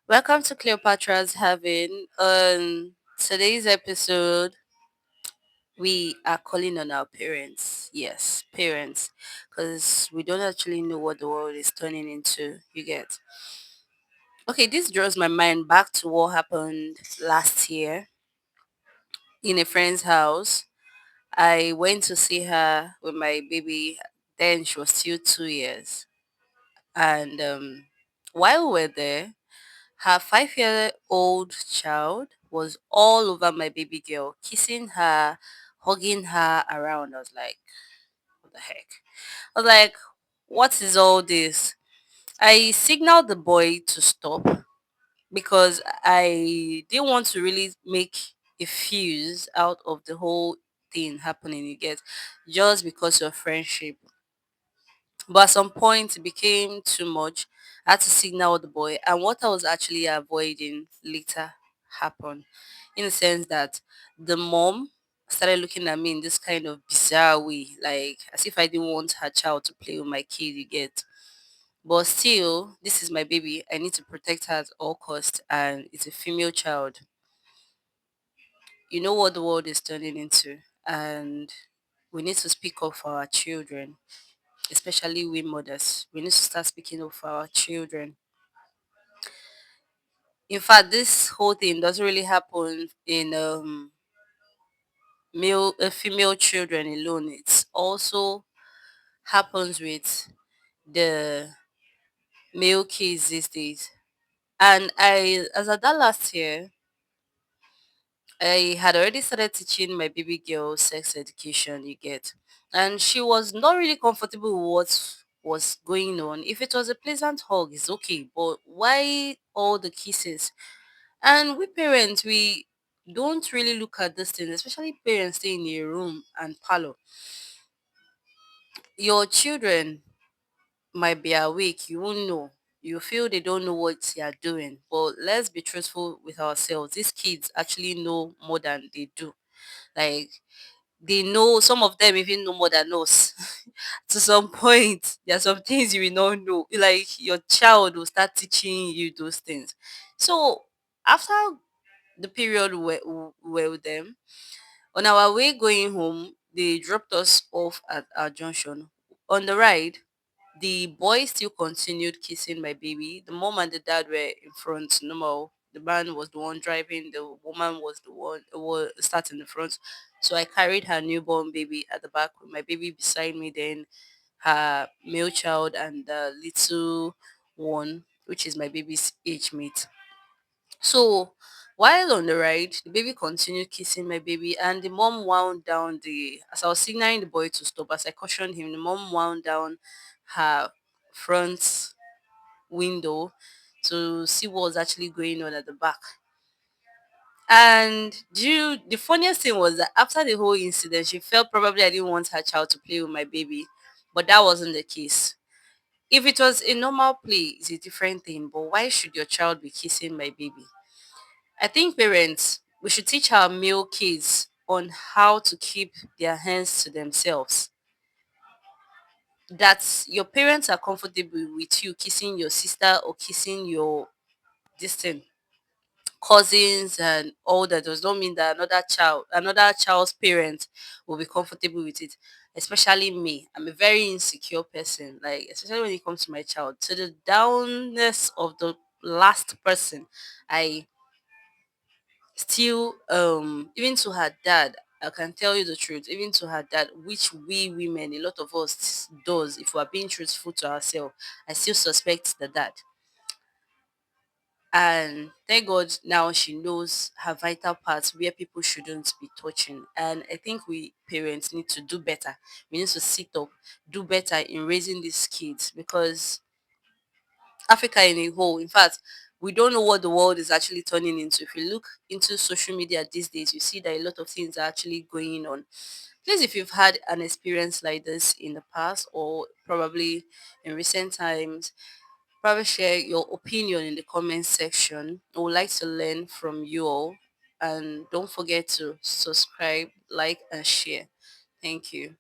Welcome to Cleopatra's Heaven. On today's episode, we are calling on our parents. Yes, parents, because we don't actually know what the world is turning into. You get. Okay, this draws my mind back to what happened last year in a friend's house. I went to see her with my baby. Then she was still 2 years. And while we were there, her 5-year-old child was all over my baby girl, kissing her, hugging her around. I was like, what the heck? I was like, what is all this? I signaled the boy to stop because I didn't want to really make a fuse out of the whole thing happening, you get, just because of friendship. But at some point, it became too much. I had to signal the boy, and what I was actually avoiding later happened, in the sense that the mom started looking at me in this kind of bizarre way, like as if I didn't want her child to play with my kid. You get, but still, this is my baby. I need to protect her at all cost, and it's a female child. You know what the world is turning into, and we need to speak up for our children, especially we mothers. We need to start speaking up for our children. In fact, this whole thing doesn't really happen in female children alone. It also happens with the male kids these days. And as at that last year, I had already started teaching my baby girl sex education, you get. And she was not really comfortable with what was going on. If it was a pleasant hug, it's okay. But why all the kisses? And we parents, we don't really look at this thing, especially parents stay in a room and parlor. Your children might be awake, you won't know. You feel they don't know what they are doing. But let's be truthful with ourselves. These kids actually know more than they do. Like, they know, some of them even know more than us. To some point, there are some things you will not know. Like, your child will start teaching you those things. So after the period we were with them, on our way going home, they dropped us off at our junction. On the ride, the boy still continued kissing my baby. The mom and the dad were in front, normal. The man was the one driving, the woman was the one was starting the front. So I carried her newborn baby at the back with my baby beside me, then her male child and the little one, which is my baby's age mate. So while on the ride, the baby continued kissing my baby, and the mom wound down as I was signaling the boy to stop, as I cautioned him, the mom wound down her front window to see what was actually going on at the back. And the funniest thing was that after the whole incident, she felt probably I didn't want her child to play with my baby, but that wasn't the case. If it was a normal play, it's a different thing, but why should your child be kissing my baby? I think parents, we should teach our male kids on how to keep their hands to themselves. That your parents are comfortable with you kissing your sister or kissing your distant cousins and all that does not mean that another child's parent will be comfortable with it. Especially me. I'm a very insecure person. Like, especially when it comes to my child. To the downness of the last person. I still even to her dad, I can tell you the truth, even to her dad, which we women, a lot of us does, if we're being truthful to ourselves, I still suspect the dad. And thank God now she knows her vital parts where people shouldn't be touching. And I think we parents need to do better. We need to sit up, do better in raising these kids, because Africa in a whole. In fact, we don't know what the world is actually turning into. If you look into social media these days, you see that a lot of things are actually going on. Please, if you've had an experience like this in the past or probably in recent times, probably share your opinion in the comment section. I would like to learn from you all. And don't forget to subscribe, like, and share. Thank you.